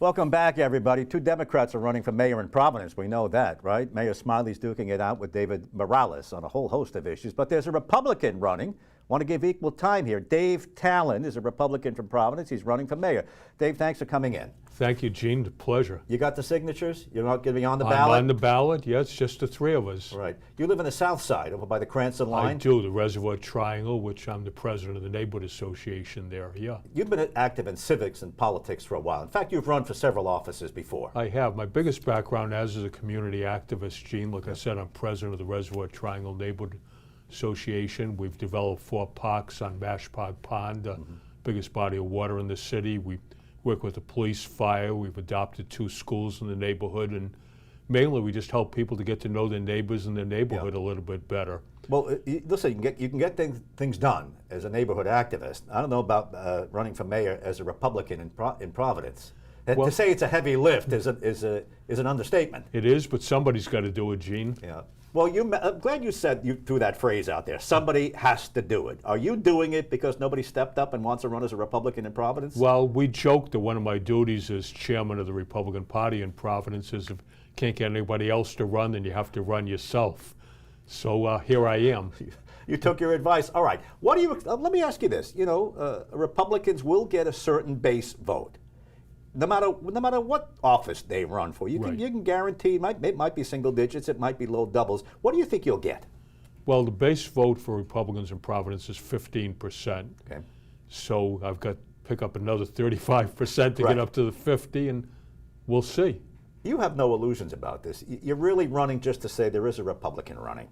Welcome back, everybody. Two Democrats are running for mayor in Providence. We know that, right? Mayor Smiley's duking it out with David Morales on a whole host of issues. But there's a Republican running. Want to give equal time here. Dave Talan is a Republican from Providence. He's running for mayor. Dave, thanks for coming in. Thank you, Gene. The pleasure. You got the signatures? You're not going to be on the ballot? I'm on the ballot. Yeah, it's just the three of us. Right. You live in the south side, over by the Cranston line? I do, the Reservoir Triangle, which I'm the president of the neighborhood association there, yeah. You've been active in civics and politics for a while. In fact, you've run for several offices before. I have. My biggest background as a community activist, Gene. Like I said, I'm president of the Reservoir Triangle Neighborhood Association. We've developed 4 parks on Mashpog Pond, biggest body of water in the city. We work with the police, fire. We've adopted 2 schools in the neighborhood, and mainly we just help people to get to know their neighbors and their neighborhood a little bit better. Well, listen, you can get things done as a neighborhood activist. I don't know about running for mayor as a Republican in Providence. Well, to say it's a heavy lift is an understatement. It is, but somebody's got to do it, Gene. Yeah. Well, I'm glad you threw that phrase out there. Somebody has to do it. Are you doing it because nobody stepped up and wants to run as a Republican in Providence? Well, we joked that one of my duties as chairman of the Republican Party in Providence is if you can't get anybody else to run, then you have to run yourself. So here I am. You took your advice. All right. What do you? Let me ask you this. You know, Republicans will get a certain base vote. No matter what office they run for, you can guarantee it might be single digits, it might be low doubles. What do you think you'll get? Well, the base vote for Republicans in Providence is 15%. Okay. So I've got to pick up another 35% to get up to the 50, and we'll see. You have no illusions about this. You're really running just to say there is a Republican running.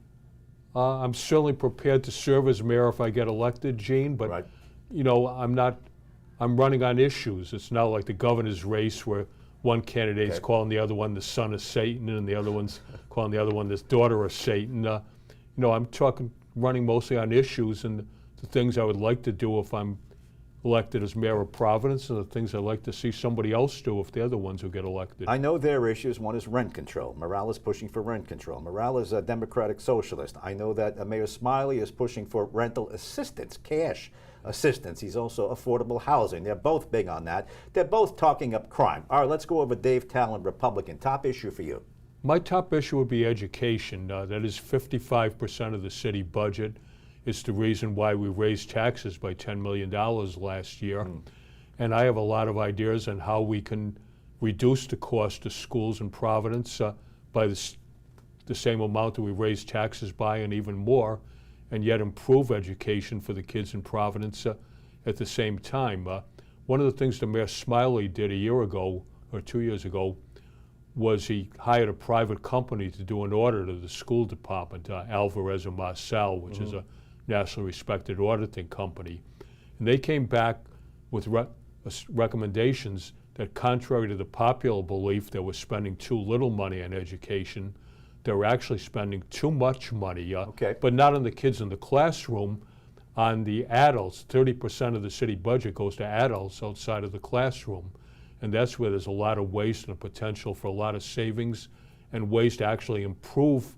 I'm certainly prepared to serve as mayor if I get elected, Gene, but you know, I'm running on issues. It's not like the governor's race where one candidate's calling the other one the son of Satan and the other one's calling the other one the daughter of Satan. You know, I'm running mostly on issues and the things I would like to do if I'm elected as mayor of Providence and the things I'd like to see somebody else do if they're the ones who get elected. I know their issues. One is rent control. Morale is pushing for rent control. Morale is a Democratic socialist. I know that Mayor Smiley is pushing for rental assistance, cash assistance. He's also affordable housing. They're both big on that. They're both talking up crime. All right, let's go over Dave Talan, Republican. Top issue for you. My top issue would be education. That is 55% of the city budget. It's the reason why we raised taxes by $10 million last year. And I have a lot of ideas on how we can reduce the cost of schools in Providence by the same amount that we raised taxes by and even more, and yet improve education for the kids in Providence at the same time. One of the things that Mayor Smiley did a year ago, or 2 years ago, was he hired a private company to do an audit of the school department, Alvarez and Marcel, which is a nationally respected auditing company. And they came back with recommendations that, contrary to the popular belief that we're spending too little money on education, they're actually spending too much money, but not on the kids in the classroom, on the adults. 30% of the city budget goes to adults outside of the classroom. And that's where there's a lot of waste and a potential for a lot of savings and ways to actually improve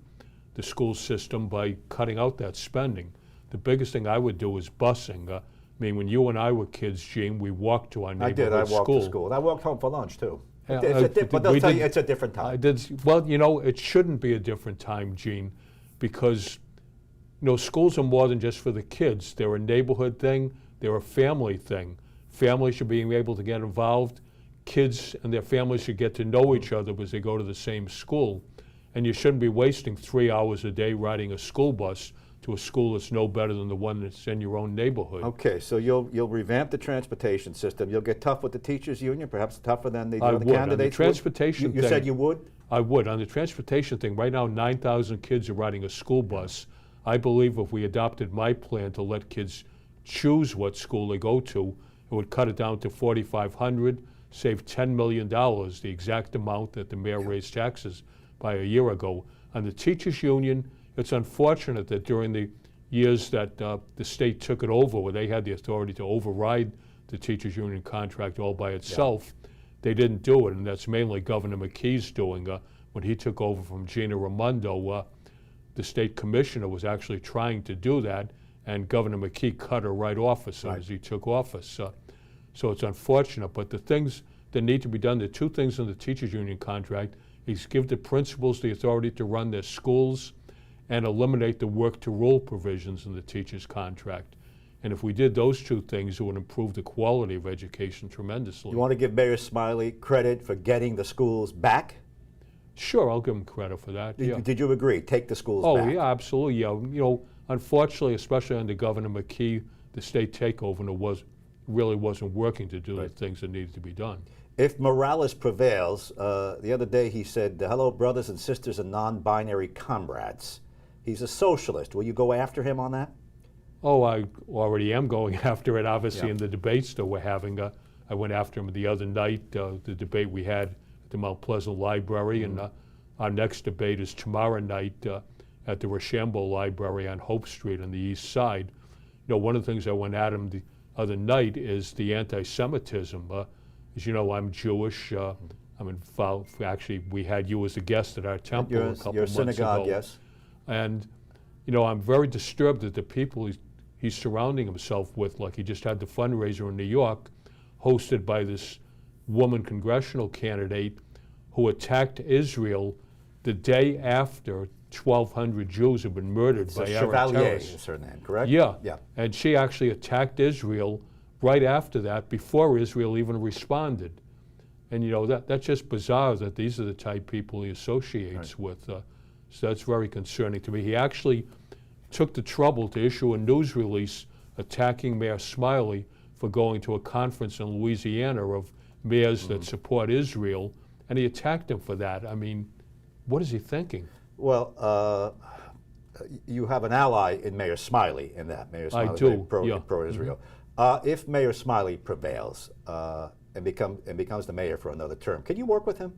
the school system by cutting out that spending. The biggest thing I would do is busing. I mean, when you and I were kids, Gene, we walked to our neighborhood school. I walked to school. And I walked home for lunch, too. But they'll tell you it's a different time. Well, you know, it shouldn't be a different time, Gene, because, you know, schools are more than just for the kids. They're a neighborhood thing. They're a family thing. Families should be able to get involved. Kids and their families should get to know each other because they go to the same school. And you shouldn't be wasting 3 hours a day riding a school bus to a school that's no better than the one that's in your own neighborhood. Okay, so you'll revamp the transportation system. You'll get tough with the teachers union, perhaps tougher than the other candidates. On the transportation you said you would? I would. On the transportation thing, right now 9,000 kids are riding a school bus. I believe if we adopted my plan to let kids choose what school they go to, it would cut it down to 4,500, save $10 million, the exact amount that the mayor raised taxes by a year ago. On the teachers union, it's unfortunate that during the years that the state took it over, where they had the authority to override the teachers union contract all by itself, they didn't do it, and that's mainly Governor McKee's doing. When he took over from Gina Raimondo, the state commissioner was actually trying to do that, and Governor McKee cut her right off as soon as he took office. So it's unfortunate, but the things that need to be done. There are two things in the teachers union contract, is give the principals the authority to run their schools and eliminate the work to rule provisions in the teachers contract. And if we did those two things, it would improve the quality of education tremendously. You want to give Mayor Smiley credit for getting the schools back? Sure, I'll give him credit for that. Yeah. Did you agree? Take the schools Oh, back? yeah, absolutely. Yeah. You know, unfortunately, especially under Governor McKee, the state takeover really wasn't working to do the things that needed to be done. If Morales prevails, the other day he said, hello, brothers and sisters and non-binary comrades. He's a socialist. Will you go after him on that? Oh, I already am going after it, obviously, in the debates that we're having. I went after him the other night, the debate we had at the Mount Pleasant Library, and our next debate is tomorrow night at the Rochambeau Library on Hope Street on the east side. You know, one of the things I went at him the other night is the anti-Semitism. As you know, I'm Jewish. I'm involved. Actually, we had you as a guest at our temple a couple your months synagogue, ago. yes. And, you know, I'm very disturbed that the people he's surrounding himself with, like he just had the fundraiser in New York, hosted by this woman congressional candidate who attacked Israel the day after 1,200 Jews have been murdered by Arab Chevalier terrorists. is her name, correct? Yeah. Yeah. And she actually attacked Israel right after that, before Israel even responded. And, you know, that's just bizarre that these are the type of people he associates with. So that's very concerning to me. He actually took the trouble to issue a news release attacking Mayor Smiley for going to a conference in Louisiana of mayors that support Israel, and he attacked him for that. I mean, what is he thinking? Well, you have an ally in Mayor Smiley in that. Mayor Smiley, I do, pro-Israel. If Mayor Smiley prevails and becomes the mayor for another term, can you work with him?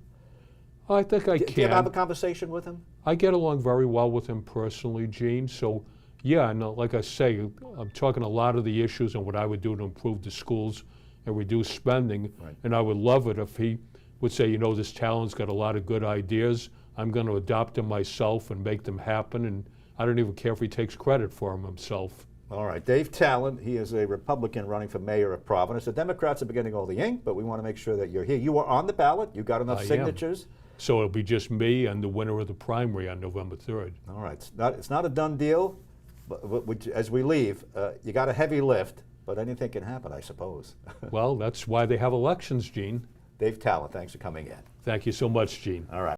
I think I can. Do you ever have a conversation with him? I get along very well with him personally, Gene. So, yeah, and like I say, I'm talking a lot of the issues and what I would do to improve the schools and reduce spending. Right. And I would love it if he would say, you know, this Talan's got a lot of good ideas. I'm going to adopt them myself and make them happen. And I don't even care if he takes credit for them himself. All right, Dave Talan, he is a Republican running for mayor of Providence. The Democrats are beginning all the ink, but we want to make sure that you're here. You are on the ballot. You got enough signatures. So it'll be just me and the winner of the primary on November 3rd. All right, it's not a done deal, but as we leave, you got a heavy lift, but anything can happen, I suppose. Well, that's why they have elections, Gene. Dave Talan, thanks for coming in. Thank you so much, Gene. All right.